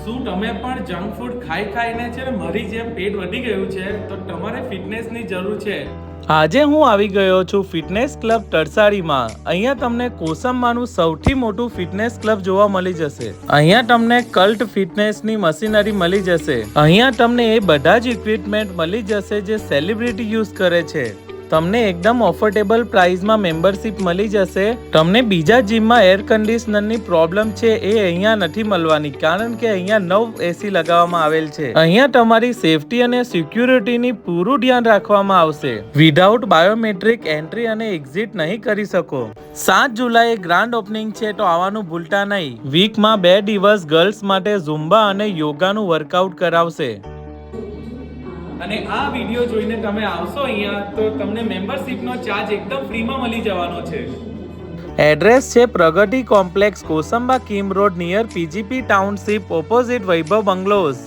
શું તમે પણ જંક ફૂડ ખાઈને છે ને મારી જેમ પેટ વધી ગયું છે તો તમારે ફિટનેસની જરૂર છે. આજે હું આવી ગયો છું ફિટનેસ ક્લબ તરસાડીમાં. અહીંયા તમને કોસંબાનું સૌથી મોટું ફિટનેસ ક્લબ જોવા મળી જશે. અહીંયા તમને કલ્ટ ફિટનેસની મશીનરી મળી જશે. અહીંયા તમને એ બધા જ ઇક્વિપમેન્ટ મળી જશે જે સેલિબ્રિટી યુઝ કરે છે. તમને એકદમ ઓફોર્ડેબલ પ્રાઇસમાં મેમ્બરશિપ મળી જશે. તમને બીજા જીમમાં એર કન્ડિશનરની પ્રોબ્લેમ છે એ અહીંયા નથી મળવાની, કારણ કે અહીંયા 9 એસી લગાવવામાં આવેલ છે. અહીંયા તમારી સેફટી અને સિક્યુરિટીની પૂરું ધ્યાન રાખવામાં આવશે. વિધાઉટ બાયોમેટ્રિક એન્ટ્રી અને એક્ઝિટ નહીં કરી શકો. 7 જુલાઈએ ગ્રાન્ડ ઓપનિંગ છે તો આવવાનું ભૂલતા નહીં. વીકમાં 2 દિવસ ગર્લ્સ માટે ઝુમ્બા અને યોગાનું વર્કઆઉટ કરાવશે. અને આ વિડીયો જોઈને તમે આવશો અહીંયા તો તમને મેમ્બરશિપનો ચાર્જ એકદમ ફ્રીમાં મળી જવાનો છે. એડ્રેસ છે Pragati complex, Kosamba Kim road near PGP township, opposite Vaibhav bungalows.